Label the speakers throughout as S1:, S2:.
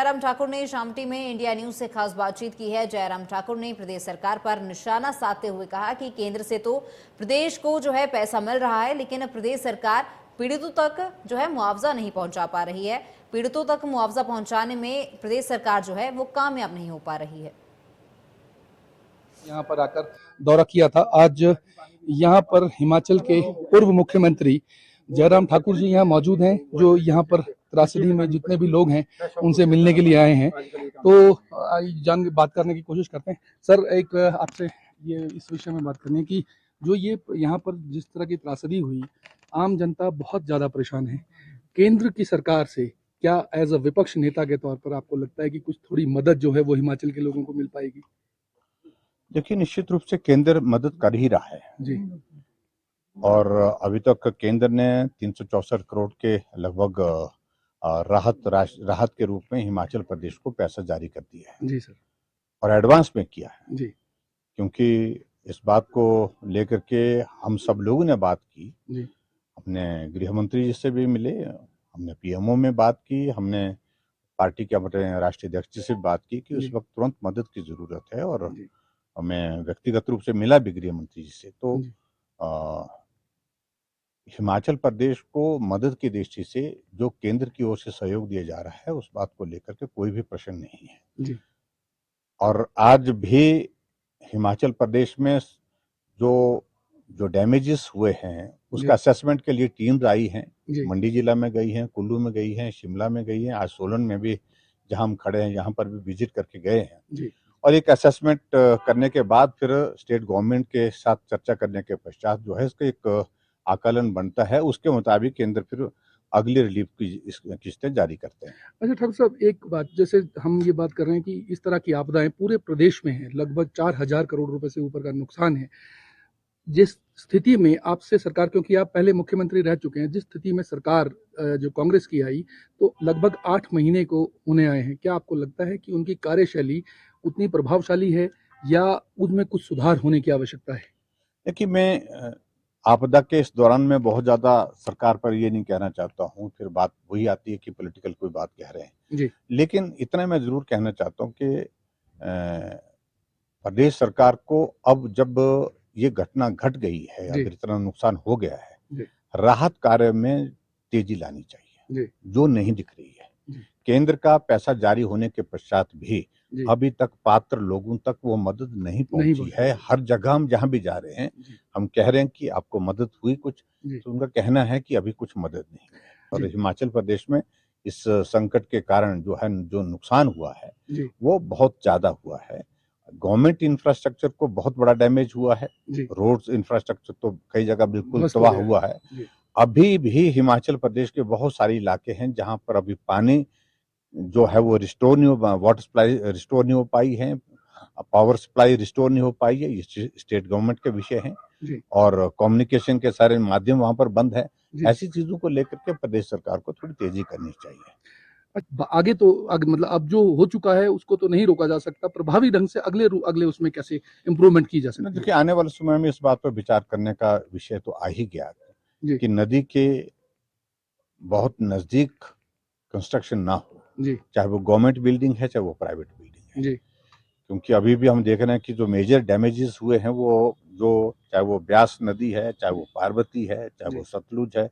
S1: जयराम ठाकुर ने शामटी में India news से खास बातचीत की है। जयराम ठाकुर ने प्रदेश सरकार पर निशाना साधते हुए कहा कि केंद्र से तो प्रदेश को जो है पैसा मिल रहा है, लेकिन प्रदेश सरकार पीड़ितों तक जो है मुआवजा नहीं पहुंचा पा रही है। पीड़ितों तक मुआवजा पहुंचाने में प्रदेश सरकार जो है वो कामयाब नहीं हो पा रही है।
S2: यहाँ पर आकर दौरा किया था। आज यहाँ पर हिमाचल के पूर्व मुख्यमंत्री जयराम ठाकुर जी यहाँ मौजूद हैं, जो यहाँ पर त्रासदी में जितने भी लोग हैं उनसे मिलने के लिए आए हैं। तो जान बात करने की कोशिश करते हैं। सर, एक आपसे ये इस विषय में बात करनी है कि जो ये यहाँ पर जिस तरह की त्रासदी हुई, आम जनता बहुत ज्यादा परेशान है। केंद्र की सरकार से क्या एज अ विपक्ष नेता के तौर पर आपको लगता है कि कुछ थोड़ी मदद जो है वो हिमाचल के लोगों को मिल पाएगी?
S3: देखिए, निश्चित रूप से केंद्र मदद कर ही रहा है
S2: जी।
S3: और अभी तक केंद्र ने 364 करोड़ के लगभग राहत के रूप में हिमाचल प्रदेश को पैसा जारी कर दिया है।
S2: जी सर।
S3: और एडवांस में किया है
S2: जी।
S3: क्योंकि इस बात को लेकर के हम सब लोगों ने बात की
S2: जी।
S3: अपने गृह मंत्री जी से भी मिले, हमने पीएमओ में बात की, हमने पार्टी के अपने राष्ट्रीय अध्यक्ष जी से भी बात की कि उस वक्त तुरंत मदद की जरूरत है। और मैं व्यक्तिगत रूप से मिला भी गृह मंत्री जी से। तो हिमाचल प्रदेश को मदद की दृष्टि से जो केंद्र की ओर से सहयोग दिया जा रहा है, उस बात को लेकर के कोई भी प्रश्न नहीं है।
S2: जी।
S3: और आज भी हिमाचल प्रदेश में जो डैमेजेस हुए हैं उसका असेसमेंट के लिए टीम्स आई हैं। मंडी जिला में गई हैं, कुल्लू में गई हैं, शिमला में गई हैं, आज सोलन में भी जहां हम खड़े हैं यहाँ पर भी विजिट करके गए हैं। और एक असेसमेंट करने के बाद फिर स्टेट गवर्नमेंट के साथ चर्चा करने के पश्चात जो है इसका एक आकलन बनता है, उसके मुताबिक केंद्र फिर अगली रिलीफ की किस्तें जारी करते हैं।
S2: अच्छा ठाकुर साहब, एक बात, जैसे हम ये बात कर रहे हैं कि इस तरह की आपदाएं पूरे प्रदेश में हैं, लगभग 4,000 करोड़ रुपए से ऊपर का नुकसान है। जिस स्थिति में आपसे सरकार, क्योंकि आप पहले मुख्यमंत्री रह चुके हैं, जिस स्थिति में सरकार जो कांग्रेस की आई तो लगभग 8 महीने को होने आए हैं, क्या आपको लगता है कि उनकी कार्यशैली उतनी प्रभावशाली है या उसमें कुछ सुधार होने की आवश्यकता है?
S3: देखिए, मैं आपदा के इस दौरान में बहुत ज्यादा सरकार पर ये नहीं कहना चाहता हूँ, फिर बात वही आती है कि पॉलिटिकल कोई बात कह रहे हैं
S2: जी।
S3: लेकिन इतना मैं जरूर कहना चाहता हूँ कि प्रदेश सरकार को अब जब ये घटना घट गई है, अगर इतना नुकसान हो गया है, राहत कार्य में तेजी लानी चाहिए जो नहीं दिख रही है। केंद्र का पैसा जारी होने के पश्चात भी अभी तक पात्र लोगों तक वो मदद नहीं पहुंची है। हर जगह हम जहां भी जा रहे हैं हम कह रहे हैं कि आपको मदद हुई कुछ, तो उनका कहना है कि अभी कुछ मदद नहीं है। और हिमाचल प्रदेश में इस संकट के कारण जो नुकसान हुआ है वो बहुत ज्यादा हुआ है। गवर्नमेंट इंफ्रास्ट्रक्चर को बहुत बड़ा डैमेज हुआ है, रोड्स इंफ्रास्ट्रक्चर तो कई जगह बिल्कुल तबाह हुआ है। अभी भी हिमाचल प्रदेश के बहुत सारे इलाके हैं जहां पर अभी पानी जो है वो रिस्टोर नहीं हो, वाटर सप्लाई रिस्टोर नहीं हो पाई है, पावर सप्लाई रिस्टोर नहीं हो पाई है। ये स्टेट गवर्नमेंट के विषय हैं और कम्युनिकेशन के सारे माध्यम वहां पर बंद है। ऐसी चीजों को लेकर के प्रदेश सरकार को थोड़ी तेजी करनी चाहिए।
S2: आगे तो मतलब अब जो हो चुका है उसको तो नहीं रोका जा सकता, प्रभावी ढंग से अगले उसमें कैसे इम्प्रूवमेंट की जा सकती है?
S3: देखिए, आने वाले समय में इस बात पर विचार करने का विषय तो आ ही गया है कि नदी के बहुत नजदीक कंस्ट्रक्शन ना हो, चाहे वो गवर्नमेंट बिल्डिंग है चाहे वो प्राइवेट बिल्डिंग है। क्योंकि अभी भी हम देख रहे हैं कि जो मेजर डैमेजेस हुए हैं वो चाहे वो ब्यास नदी है, चाहे वो पार्वती है, चाहे वो सतलुज है,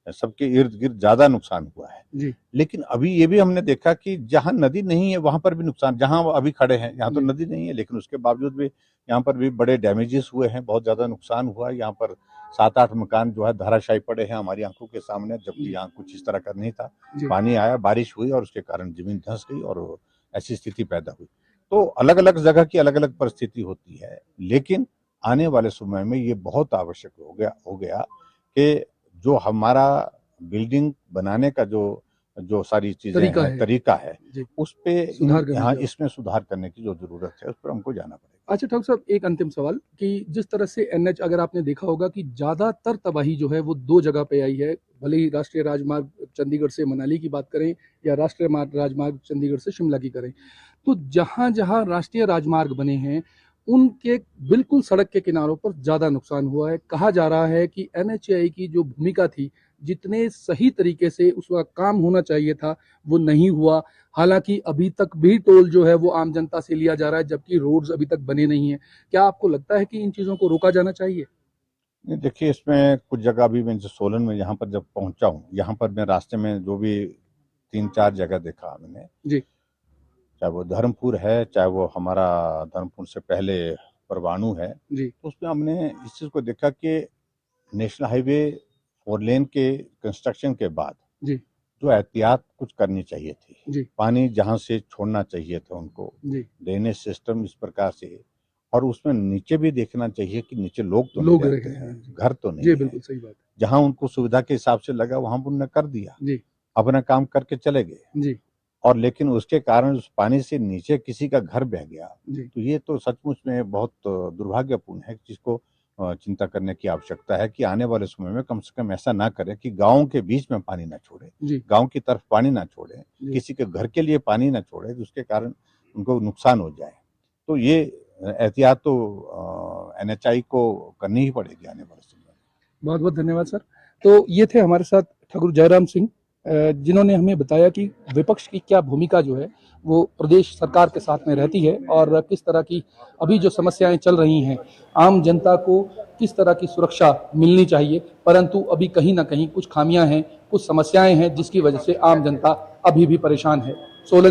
S3: सबके इर्द गिर्द ज्यादा नुकसान हुआ है। लेकिन अभी ये भी हमने देखा कि जहां नदी नहीं है वहां पर भी नुकसान, जहां अभी खड़े हैं यहाँ तो नदी नहीं है लेकिन उसके बावजूद भी यहाँ पर भी बड़े डैमेजेस हुए हैं, बहुत ज्यादा नुकसान हुआ है। यहाँ पर 7-8 मकान जो है धराशायी पड़े हैं हमारी आंखों के सामने, जबकि यहाँ कुछ इस तरह का नहीं था। पानी आया, बारिश हुई और उसके कारण जमीन धंस गई और ऐसी स्थिति पैदा हुई। तो अलग अलग जगह की अलग अलग परिस्थिति होती है, लेकिन आने वाले समय में ये बहुत आवश्यक हो गया कि जो हमारा बिल्डिंग बनाने का जो सारी चीजें तरीका है उस पे यहाँ इसमें सुधार करने की जो जरूरत है उस पर हमको जाना पड़ेगा।
S2: अच्छा ठाकुर साहब, एक अंतिम सवाल कि जिस तरह से एनएच, अगर आपने देखा होगा कि ज्यादातर तबाही जो है वो 2 जगह पे आई है, भले ही राष्ट्रीय राजमार्ग चंडीगढ़ से मनाली की बात करें या राष्ट्रीय राजमार्ग चंडीगढ़ से शिमला की करें, तो जहां जहां राष्ट्रीय राजमार्ग बने हैं उनके बिल्कुल सड़क के किनारों पर ज्यादा नुकसान हुआ है। कहा जा रहा है कि एनएचएआई की जो भूमिका थी जितने सही तरीके से उसका काम होना चाहिए था वो नहीं हुआ। हालांकि अभी तक भी टोल जो है वो आम जनता से लिया जा रहा है, जबकि रोड्स अभी तक बने नहीं है। क्या आपको लगता है कि इन चीजों को रोका जाना चाहिए?
S3: नहीं, देखिए, इसमें कुछ जगह अभी मैं जो सोलन में यहाँ पर जब पहुंचा हूँ, यहाँ पर मैं रास्ते में जो भी 3-4 जगह देखा मैंने
S2: जी
S3: चाहे वो धर्मपुर है, चाहे वो हमारा धर्मपुर से पहले परवाणु है,
S2: जी
S3: तो उसमें हमने इस चीज को देखा कि नेशनल हाईवे 4 लेन के कंस्ट्रक्शन के बाद
S2: जी
S3: जो एहतियात कुछ करनी चाहिए थी,
S2: जी
S3: पानी जहां से छोड़ना चाहिए था उनको,
S2: जी
S3: ड्रेनेज सिस्टम इस प्रकार से, और उसमें नीचे भी देखना चाहिए कि नीचे लोग तो
S2: लोग
S3: नहीं
S2: रहे
S3: रहते
S2: हैं।
S3: हैं, घर तो नहीं
S2: जी
S3: है।
S2: बिल्कुल सही बात
S3: जहां उनको सुविधा के हिसाब से लगा वहां उन्होंने कर दिया,
S2: जी
S3: अपना काम करके चले गए,
S2: जी
S3: और लेकिन उसके कारण उस पानी से नीचे किसी का घर बह गया,
S2: जी
S3: तो ये तो सचमुच में बहुत दुर्भाग्यपूर्ण है, जिसको चिंता करने की आवश्यकता है कि आने वाले समय में कम से कम ऐसा ना करें कि गाँव के बीच में पानी ना छोड़े,
S2: जी
S3: गाँव की तरफ पानी ना छोड़े,
S2: जी
S3: किसी के घर के लिए पानी ना छोड़े, जिसके कारण उनको नुकसान हो जाए। तो ये एहतियात तो NHAI को करनी ही पड़ेगी आने वाले समय में।
S2: बहुत बहुत धन्यवाद सर। तो ये थे हमारे साथ ठाकुर जयराम सिंह, जिन्होंने हमें बताया कि विपक्ष की क्या भूमिका जो है वो प्रदेश सरकार के साथ में रहती है, और किस तरह की अभी जो समस्याएं चल रही हैं, आम जनता को किस तरह की सुरक्षा मिलनी चाहिए, परंतु अभी कहीं ना कहीं कुछ खामियां हैं, कुछ समस्याएं हैं, जिसकी वजह से आम जनता अभी भी परेशान है। सोलन